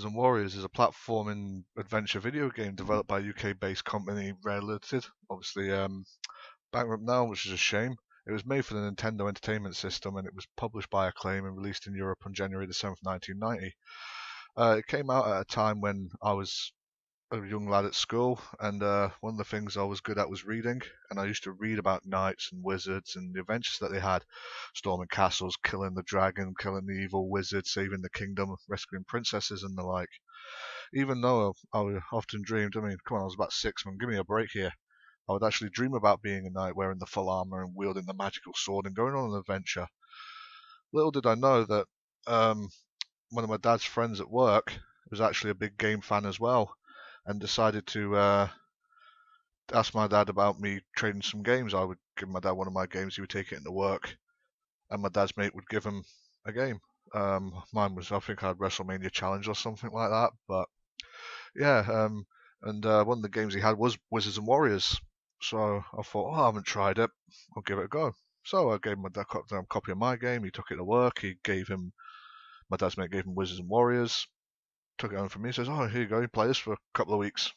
and Warriors is a platforming adventure video game developed by a UK-based company Rare Limited. Obviously, bankrupt now, which is a shame. It was made for the Nintendo Entertainment System and it was published by Acclaim and released in Europe on January the 7th, 1990. It came out at a time when I was a young lad at school, and one of the things I was good at was reading, and I used to read about knights and wizards and the adventures that they had, storming castles, killing the dragon, killing the evil wizard, saving the kingdom, rescuing princesses and the like. Even though I often dreamed, I mean, come on, I was about 6, man, give me a break here. I would actually dream about being a knight wearing the full armor and wielding the magical sword and going on an adventure. Little did I know that um, one of my dad's friends at work was actually a big game fan as well, and decided to ask my dad about me trading some games. I would give my dad one of my games, he would take it into work, and my dad's mate would give him a game. Mine was, I think I had WrestleMania Challenge or something like that, but yeah, and one of the games he had was Wizards and Warriors. So I thought, oh, I haven't tried it, I'll give it a go. So I gave my dad a copy of my game, he took it to work, my dad's mate gave him Wizards and Warriors, took it home from me, says, oh, here you go, you play this for a couple of weeks.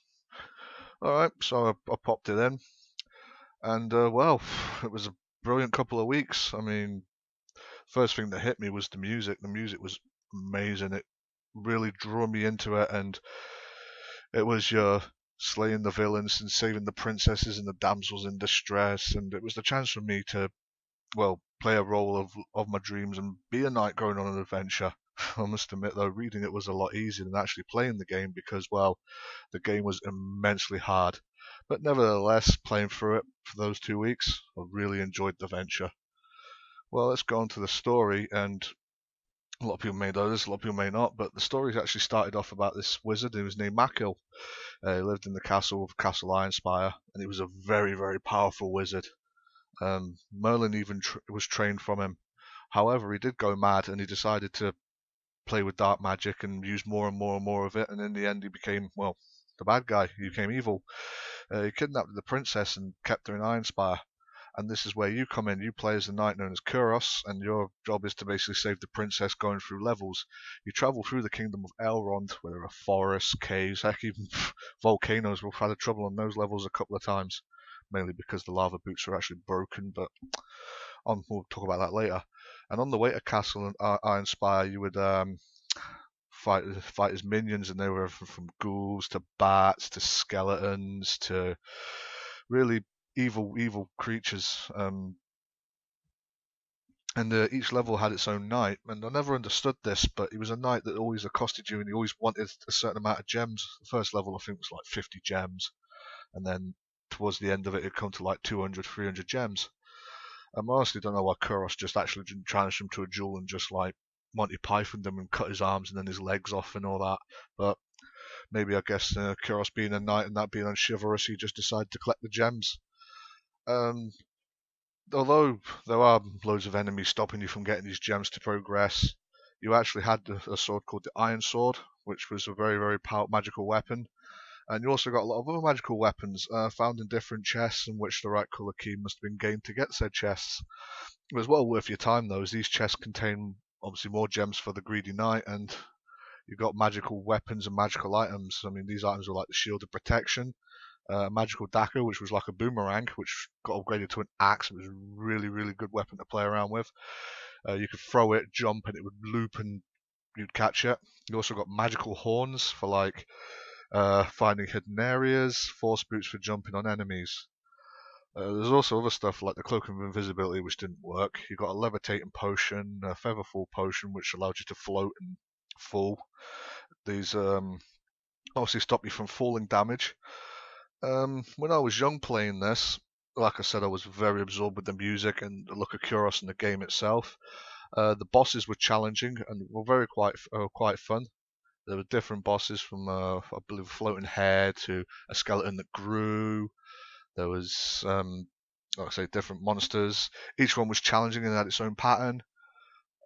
Alright, so I popped it in, and well, it was a brilliant couple of weeks. I mean, first thing that hit me was the music. The music was amazing. It really drew me into it, and it was your slaying the villains and saving the princesses and the damsels in distress, and it was the chance for me to, well, play a role of my dreams and be a knight going on an adventure. I must admit, though, reading it was a lot easier than actually playing the game because, well, the game was immensely hard. But nevertheless, playing through it for those 2 weeks, I really enjoyed the venture. Well, let's go on to the story, and a lot of people may know this, a lot of people may not, but the story actually started off about this wizard who was named Makil. He lived in the castle of Castle Ironspire, and he was a very, very powerful wizard. Merlin even was trained from him. However, he did go mad, and he decided to play with dark magic and use more and more and more of it, and in the end he became, well, the bad guy. He became evil. He kidnapped the princess and kept her in Ironspire. And this is where you come in. You play as the knight known as Kuros, and your job is to basically save the princess going through levels. You travel through the kingdom of Elrond, where there are forests, caves, heck, even volcanoes. We've had trouble on those levels a couple of times, mainly because the lava boots are actually broken, but we'll talk about that later. And on the way to Castle Ironspire, you would fight as minions, and they were from ghouls to bats to skeletons to really evil creatures. And each level had its own knight, and I never understood this, but he was a knight that always accosted you, and he always wanted a certain amount of gems. The first level, I think, was like 50 gems, and then towards the end of it, it'd come to like 200, 300 gems. I honestly don't know why Kuros just actually didn't challenge him to a duel and just like Monty Python them and cut his arms and then his legs off and all that. But maybe I guess Kuros being a knight and that being unchivalrous, he just decided to collect the gems. Um, Although there are loads of enemies stopping you from getting these gems to progress, you actually had a sword called the Iron Sword, which was a very, very powerful magical weapon. And you also got a lot of other magical weapons found in different chests, in which the right colour key must have been gained to get said chests. It was well worth your time, though, as these chests contain obviously more gems for the greedy knight, and you got magical weapons and magical items. I mean, these items were like the Shield of Protection, magical dagger, which was like a boomerang, which got upgraded to an axe. It was a really, really good weapon to play around with. You could throw it, jump, and it would loop, and you'd catch it. You also got magical horns for like finding hidden areas, force boots for jumping on enemies. There's also other stuff like the cloak of invisibility, which didn't work. You got a levitating potion, a featherfall potion, which allowed you to float and fall. These obviously stop you from falling damage. When I was young playing this, like I said, I was very absorbed with the music and the look of Kuros in the game itself. The bosses were challenging and were quite fun. There were different bosses from I believe a floating head to a skeleton that grew. There was like I say, different monsters. Each one was challenging and had its own pattern.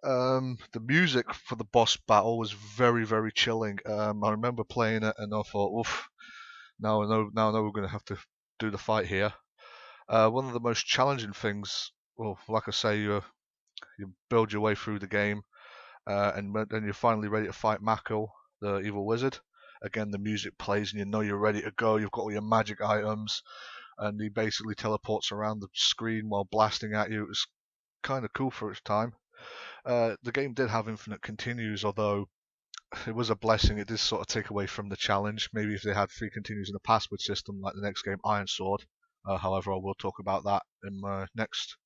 The music for the boss battle was very, very chilling. I remember playing it and I thought, oof, now I know we're going to have to do the fight here. One of the most challenging things, well, like I say, you build your way through the game, and then you're finally ready to fight Mako. the evil wizard. Again, the music plays and you know you're ready to go. You've got all your magic items, and he basically teleports around the screen while blasting at you. It was kind of cool for its time. The game did have infinite continues, although it was a blessing. It did sort of take away from the challenge. Maybe if they had free continues in a password system like the next game, Iron Sword. However, I will talk about that in my next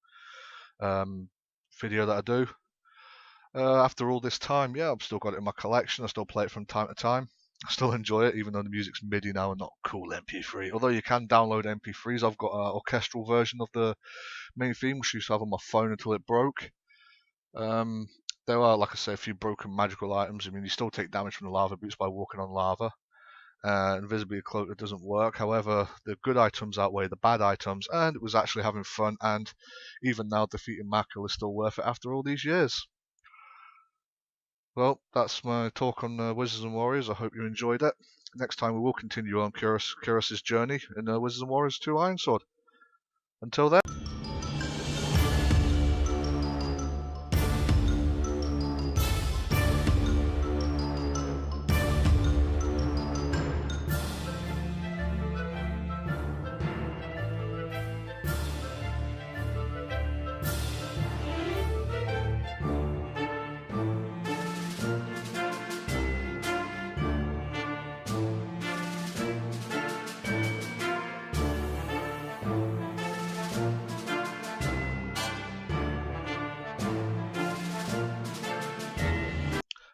um, video that I do. After all this time, yeah, I've still got it in my collection. I still play it from time to time. I still enjoy it, even though the music's MIDI now and not cool MP3. Although you can download MP3s, I've got an orchestral version of the main theme, which I used to have on my phone until it broke. Um, there are, like I say, a few broken magical items. I mean, you still take damage from the lava boots by walking on lava. Invisibly cloaked doesn't work. However, the good items outweigh the bad items, and it was actually having fun. And even now, defeating Mackel is still worth it after all these years. Well, that's my talk on Wizards and Warriors. I hope you enjoyed it. Next time we will continue on Kyros's journey in Wizards and Warriors 2 Ironsword. Until then.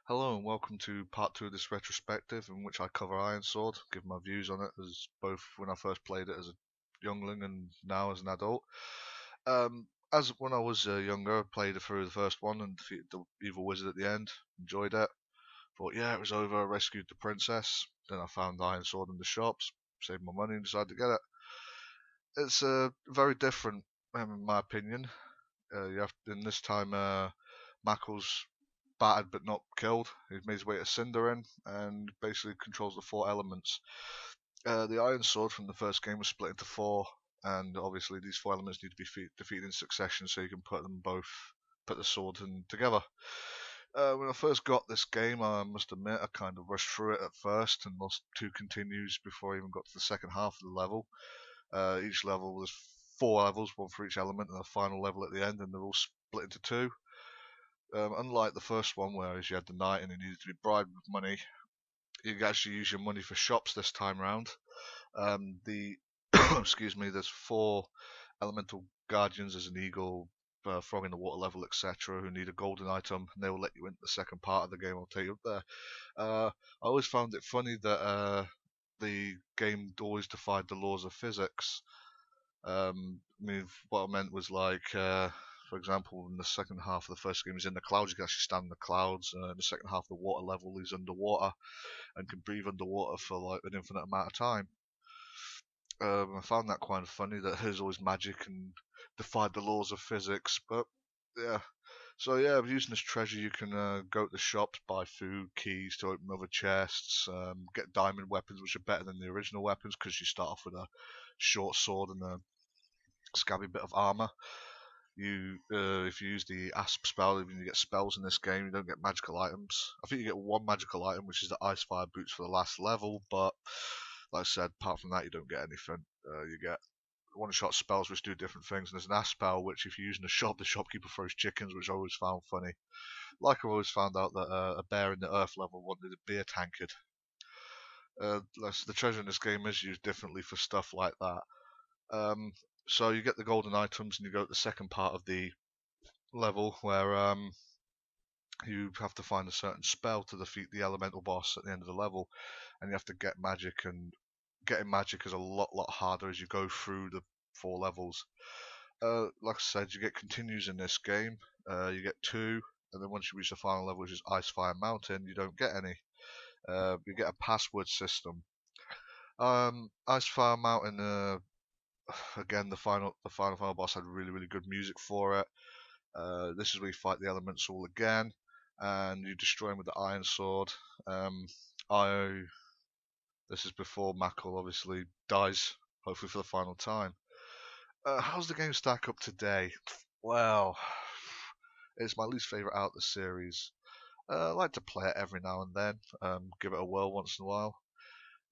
Hello and welcome to part 2 of this retrospective in which I cover Ironsword, give my views on it as both when I first played it as a youngling and now as an adult. As when I was younger, I played it through the first one and defeated the evil wizard at the end, enjoyed it. Thought, yeah, it was over, I rescued the princess. Then I found Ironsword in the shops, saved my money and decided to get it. It's very different, in my opinion. You have in this time, Mackel's battered but not killed. He's made his way to Cinderin and basically controls the 4 elements. The Iron Sword from the first game was split into 4, and obviously these 4 elements need to be defeated in succession so you can put the sword in together. When I first got this game, I must admit I kind of rushed through it at first and lost 2 continues before I even got to the second half of the level. Each level was 4 levels, 1 for each element, and a final level at the end, and they're all split into 2. Unlike the first one, where you had the knight and it needed to be bribed with money, you can actually use your money for shops this time round. Excuse me, there's 4 elemental guardians. There's an eagle, frog in the water level, etc., who need a golden item, and they will let you into the second part of the game. I'll take you up there. I always found it funny that the game always defied the laws of physics. I mean, what I meant was like, for example, in the second half of the first game, he's in the clouds. You can actually stand in the clouds. In the second half of the water level, he's underwater and can breathe underwater for like an infinite amount of time. I found that quite funny that his always magic and defied the laws of physics. But yeah, so yeah, using this treasure, you can go to the shops, buy food, keys to open other chests, get diamond weapons, which are better than the original weapons because you start off with a short sword and a scabby bit of armor. If you use the Asp spell, even you get spells in this game, you don't get magical items. I think you get 1 magical item, which is the Ice Fire boots for the last level, but like I said, apart from that, you don't get anything. You get one-shot spells which do different things, and there's an Asp spell which, if you use in the shop, the shopkeeper throws chickens, which I always found funny. Like I've always found out that a bear in the Earth level wanted a beer tankard. The treasure in this game is used differently for stuff like that. So you get the golden items, and you go to the second part of the level where you have to find a certain spell to defeat the elemental boss at the end of the level, and you have to get magic, and getting magic is a lot harder as you go through the 4 levels. Like I said, you get continues in this game. You get 2, and then once you reach the final level, which is Ice Fire Mountain, you don't get any. You get a password system. Ice Fire Mountain, again, the final boss had really good music for it. This is where you fight the elements all again, and you destroy them with the Iron Sword. This is before Mackel obviously dies, hopefully for the final time. How's the game stack up today? Well, it's my least favourite out of the series. I like to play it every now and then, give it a whirl once in a while.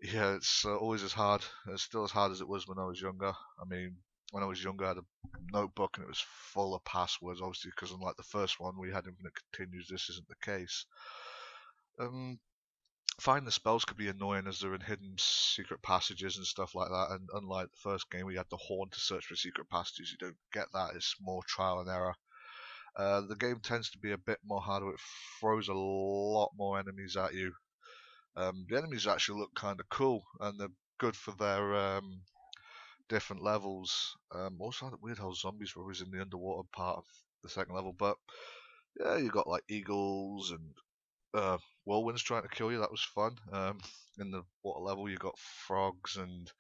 Yeah, it's always as hard. It's still as hard as it was when I was younger. I mean, when I was younger, I had a notebook and it was full of passwords, obviously, because unlike the first one, we had infinite continues. This isn't the case. Um, Finding the spells could be annoying as they're in hidden secret passages and stuff like that. And unlike the first game, we had the horn to search for secret passages. You don't get that. It's more trial and error. The game tends to be a bit more harder. It throws a lot more enemies at you. The enemies actually look kind of cool, and they're good for their different levels. Also, weird how zombies were always in the underwater part of the second level, but yeah, you got like eagles and whirlwinds trying to kill you. That was fun. In the water level, you got frogs and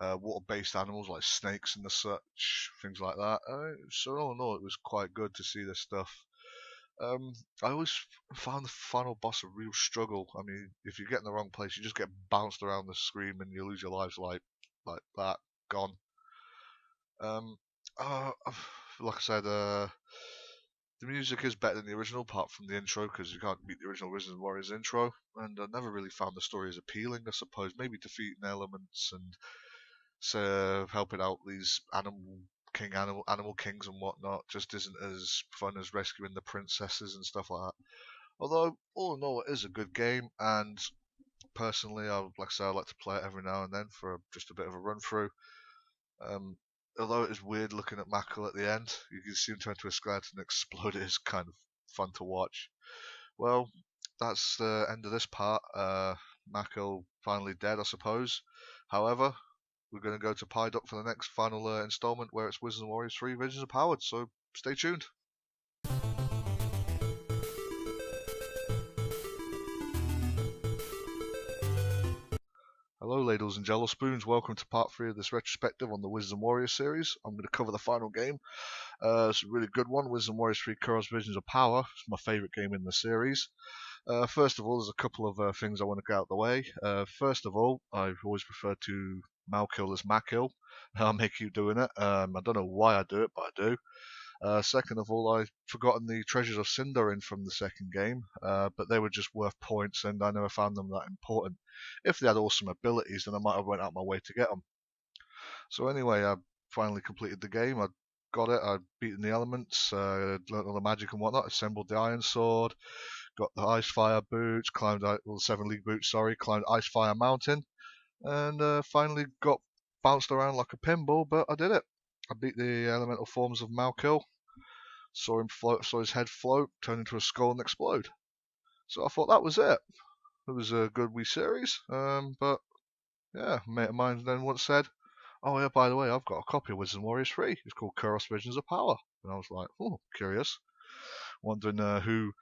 water-based animals like snakes and the such, things like that. So all in all, it was quite good to see this stuff. I always found the final boss a real struggle. I mean, if you get in the wrong place, you just get bounced around the screen and you lose your lives like that, gone. Um, uh, like I said, the music is better than the original, apart from the intro, because you can't beat the original Wizards Warriors intro. And I never really found the story as appealing. I suppose maybe defeating elements and helping out these animal kings and whatnot just isn't as fun as rescuing the princesses and stuff like that. Although all in all, it is a good game, and personally, like I say, I like to play it every now and then for just a bit of a run through. Um, Although it is weird looking at Mackel at the end, you can see him turn to a skeleton and explode. It is kind of fun to watch. Well, that's the end of this part. Mackel finally dead, I suppose. However, we're going to go to Pied Up for the next final installment where it's Wizards and Warriors 3 Visions of Power, so stay tuned. Hello, ladles and jello spoons. Welcome to part 3 of this retrospective on the Wizards and Warriors series. I'm going to cover the final game. It's a really good one, Wizards and Warriors 3 Kuros Visions of Power. It's my favourite game in the series. First of all, there's a couple of things I want to get out of the way. First of all, I've always referred to Malkill as Makil. I'll make you doing it. I don't know why I do it, but I do. Second of all, I've forgotten the Treasures of Sindarin from the second game, but they were just worth points, and I never found them that important. If they had awesome abilities, then I might have went out my way to get them. So anyway, I finally completed the game. I got it. I'd beaten the elements, learned all the magic and whatnot. Assembled the Iron Sword, got the Ice Fire boots, climbed the 7 League boots. Sorry, climbed Ice Fire Mountain, and finally got bounced around like a pinball. But I did it. I beat the elemental forms of Malkill. Saw him float, saw his head float, turn into a skull and explode. So I thought that was it. It was a good wee series. But yeah, a mate of mine then once said, "Oh yeah, by the way, I've got a copy of Wizards and Warriors 3. It's called Kuros Visions of Power." And I was like, "Oh, curious." Wondering who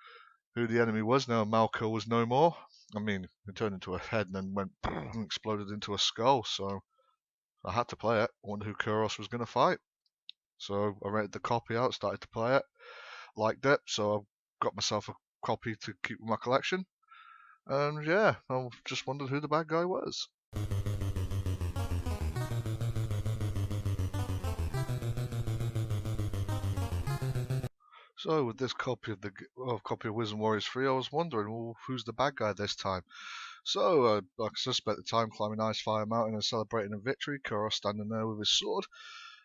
the enemy was now. Malco was no more. I mean, it turned into a head and then went and exploded into a skull. So I had to play it. I wondered who Kuros was going to fight. So I rented the copy out, started to play it, liked it. So I got myself a copy to keep in my collection. And yeah, I just wondered who the bad guy was. So with this copy of Wizard and Warriors 3, I was wondering, well, who's the bad guy this time? So I spent the time climbing Ice Fire Mountain and celebrating a victory. Kuros standing there with his sword.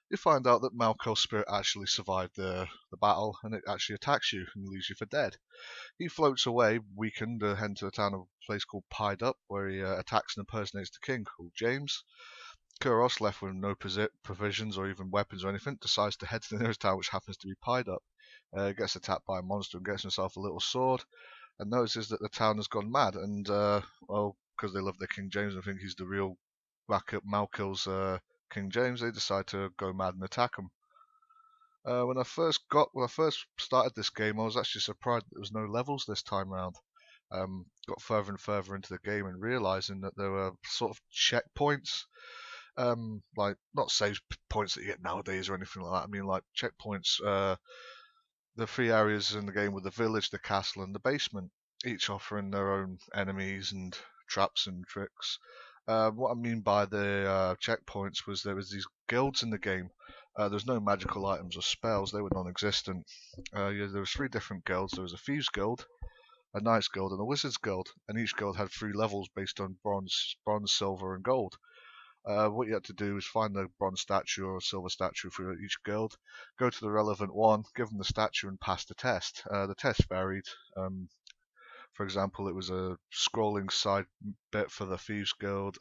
You find out that Malko's spirit actually survived the battle, and it actually attacks you and leaves you for dead. He floats away, weakened, heading to a town of a place called Pied Up, where he attacks and impersonates the king, called James. Kuros, left with no provisions or even weapons or anything, decides to head to the nearest town, which happens to be Pied Up. Gets attacked by a monster and gets himself a little sword, and notices that the town has gone mad. And well, because they love their King James and think he's the real Malkill's King James, they decide to go mad and attack him. When I first started this game, I was actually surprised that there was no levels this time round. Got further and further into the game and realizing that there were sort of checkpoints, like not save points that you get nowadays or anything like that. I mean, like checkpoints. The 3 areas in the game were the village, the castle, and the basement, each offering their own enemies and traps and tricks. What I mean by the checkpoints was there was these guilds in the game. There's no magical items or spells; they were non-existent. Yeah, there was 3 different guilds. There was a thieves guild, a Knight's Guild, and a Wizard's Guild, and each guild had 3 levels based on bronze, silver, and gold. What you had to do is find the bronze statue or silver statue for each guild, go to the relevant one, give them the statue, and pass the test. The test varied. For example, it was a scrolling side bit for the Thieves Guild,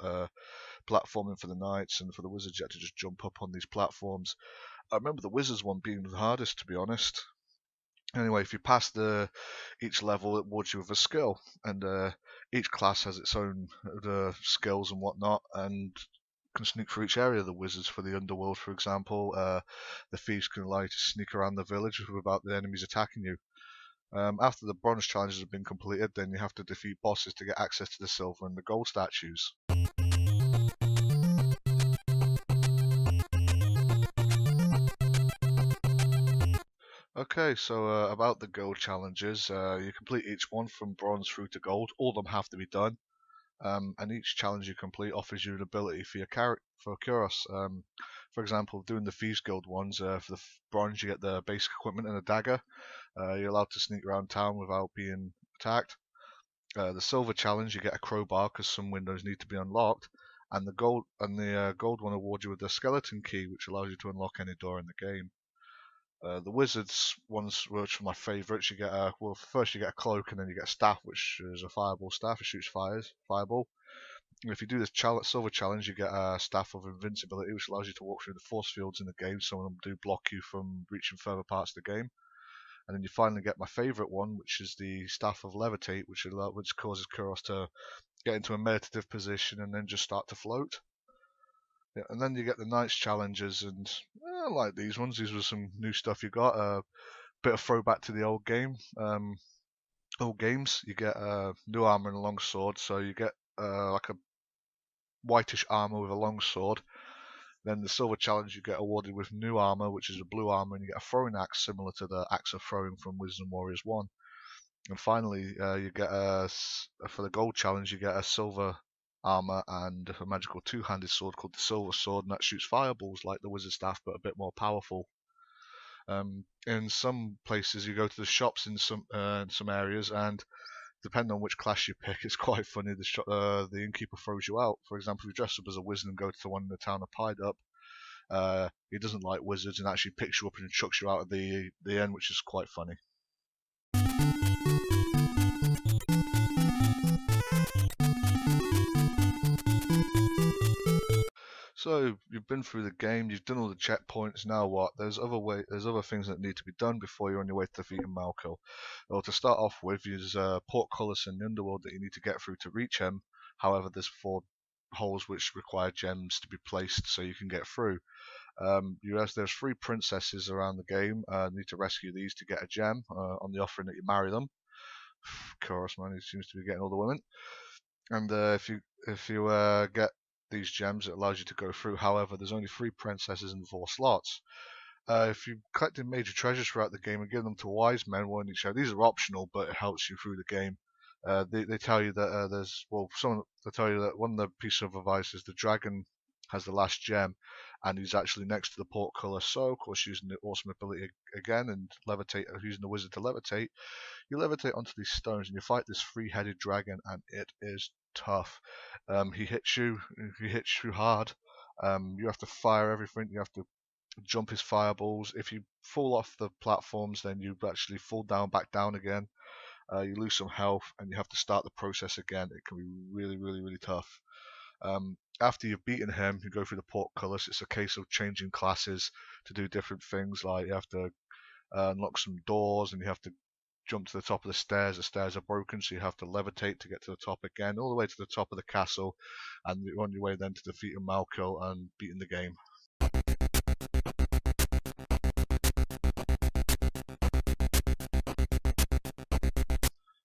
platforming for the Knights, and for the Wizards you had to just jump up on these platforms. I remember the Wizards one being the hardest, to be honest. Anyway, if you pass each level, it awards you with a skill, and each class has its own skills and whatnot, and can sneak through each area. The Wizards for the underworld, for example. The Thieves can allow you to sneak around the village without the enemies attacking you. After the bronze challenges have been completed, then you have to defeat bosses to get access to the silver and the gold statues. Okay, so about the gold challenges, you complete each one from bronze through to gold. All of them have to be done, and each challenge you complete offers you an ability for your character for Kuros. For example, doing the Thieves Guild ones, for the bronze you get the basic equipment and a dagger. You're allowed to sneak around town without being attacked. The silver challenge you get a crowbar because some windows need to be unlocked, and the gold one awards you with the skeleton key, which allows you to unlock any door in the game. The Wizards ones, which are my favourites, you get first you get a cloak, and then you get a staff, which is a fireball staff. It shoots fireball. And if you do this silver challenge, you get a staff of invincibility, which allows you to walk through the force fields in the game. Some of them do block you from reaching further parts of the game. And then you finally get my favourite one, which is the staff of levitate, which causes Kuros to get into a meditative position and then just start to float. Yeah, and then you get the Knights challenges, and I like these ones. These were some new stuff you got. A bit of throwback to the old game. Old games, you get new armor and a long sword. So you get like a whitish armor with a long sword. Then the silver challenge, you get awarded with new armor, which is a blue armor, and you get a throwing axe similar to the axe of throwing from Wizards and Warriors 1. And finally, you get for the gold challenge, you get a silver armor and a magical two-handed sword called the Silver Sword, and that shoots fireballs like the wizard staff, but a bit more powerful. In some places, you go to the shops in some areas, and depending on which class you pick, it's quite funny. The innkeeper throws you out. For example, if you dress up as a wizard and go to one in the town of Pied Up, he doesn't like wizards and actually picks you up and chucks you out at the end, which is quite funny. So you've been through the game, you've done all the checkpoints. Now what? There's other things that need to be done before you're on your way to defeating Malco. Well, to start off with, there's portcullis in the underworld that you need to get through to reach him. However, there's 4 holes which require gems to be placed so you can get through. There's 3 princesses around the game. You need to rescue these to get a gem on the offering that you marry them. Of course, man, he seems to be getting all the women. And if you get these gems, it allows you to go through. However, there's only 3 princesses and 4 slots. If you collected major treasures throughout the game and give them to wise men, one each other, these are optional, but it helps you through the game. They tell you that they tell you that one of the pieces of advice is the dragon has the last gem, and he's actually next to the portcullis. So, of course, using the awesome ability again and using the wizard to levitate, you levitate onto these stones and you fight this 3-headed dragon, and it is tough. He hits you hard. You have to fire everything. You have to jump his fireballs. If you fall off the platforms, then you actually fall back down again. You lose some health, and you have to start the process again. It can be really, really, really tough. After you've beaten him, you go through the portcullis. It's a case of changing classes to do different things. Like you have to unlock some doors, and you have to jump to the top of the stairs. The stairs are broken, so you have to levitate to get to the top again, all the way to the top of the castle, and you're on your way then to defeating Malco and beating the game.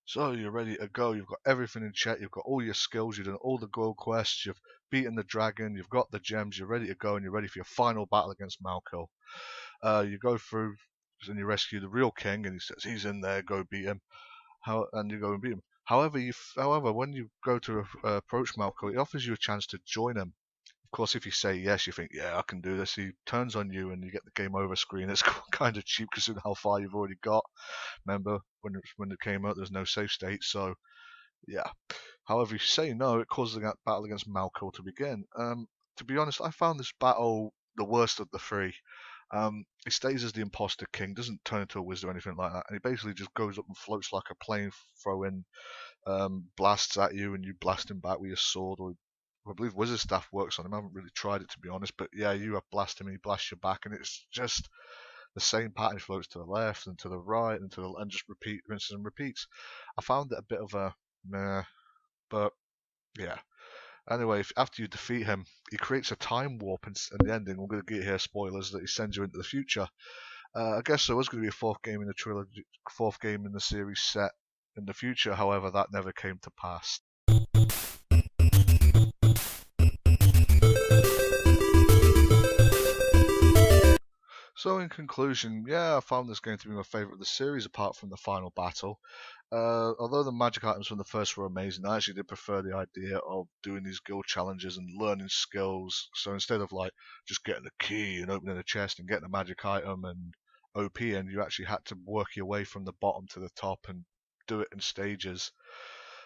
So you're ready to go. You've got everything in check. You've got all your skills. You've done all the gold quests. You've beaten the dragon. You've got the gems. You're ready to go, and you're ready for your final battle against Malco. You go through and you rescue the real king, and he says he's in there. Go beat him. And you go and beat him. However, when you go to approach Malco, he offers you a chance to join him. Of course, if you say yes, you think, yeah, I can do this. He turns on you, and you get the game over screen. It's kind of cheap considering how far you've already got. Remember when it came out, there's no save state, so yeah. However, if you say no, it causes a battle against Malco to begin. To be honest, I found this battle the worst of the three. He stays as the imposter king, doesn't turn into a wizard or anything like that, and he basically just goes up and floats like a plane, throwing blasts at you, and you blast him back with your sword. Or I believe wizard staff works on him. I haven't really tried it to be honest, but yeah, you have blast him, he blasts you back, and it's just the same pattern floats to the left and to the right and just rinses and repeats. I found it a bit of a meh, but yeah. Anyway, after you defeat him, he creates a time warp in the ending. We're going to get here spoilers that he sends you into the future. I guess there was going to be a fourth game in the trilogy, fourth game in the series set in the future. However, that never came to pass. So in conclusion, yeah, I found this game to be my favourite of the series apart from the final battle. Although the magic items from the first were amazing, I actually did prefer the idea of doing these guild challenges and learning skills. So instead of like just getting a key and opening a chest and getting a magic item and OP, and you actually had to work your way from the bottom to the top and do it in stages.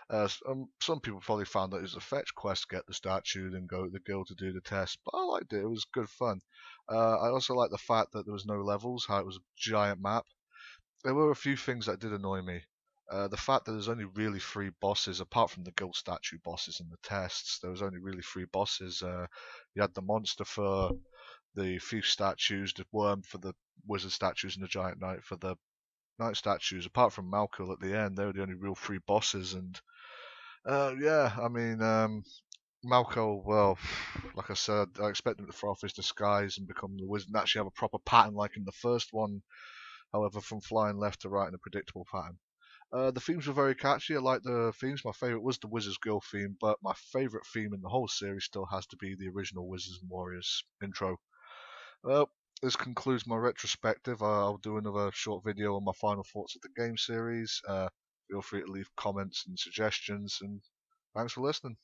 Some people probably found that it was a fetch quest to get the statue and go to the guild to do the test, but I liked it. It was good fun. I also liked the fact that there was no levels, how it was a giant map. There were a few things that did annoy me. The fact that there's only really three bosses, apart from the guild statue bosses and the tests, there was only really three bosses. You had the monster for the thief statues, the worm for the wizard statues, and the giant knight for the knight statues. Apart from Malkul at the end, they were the only real three bosses, and yeah, I mean, Malco, well, like I said, I expect him to throw off his disguise and become the wizard and actually have a proper pattern like in the first one, however, from flying left to right in a predictable pattern. The themes were very catchy. I like the themes. My favourite was the Wizard's Girl theme, but my favourite theme in the whole series still has to be the original Wizards and Warriors intro. Well, this concludes my retrospective. I'll do another short video on my final thoughts of the game series. Feel free to leave comments and suggestions, and thanks for listening.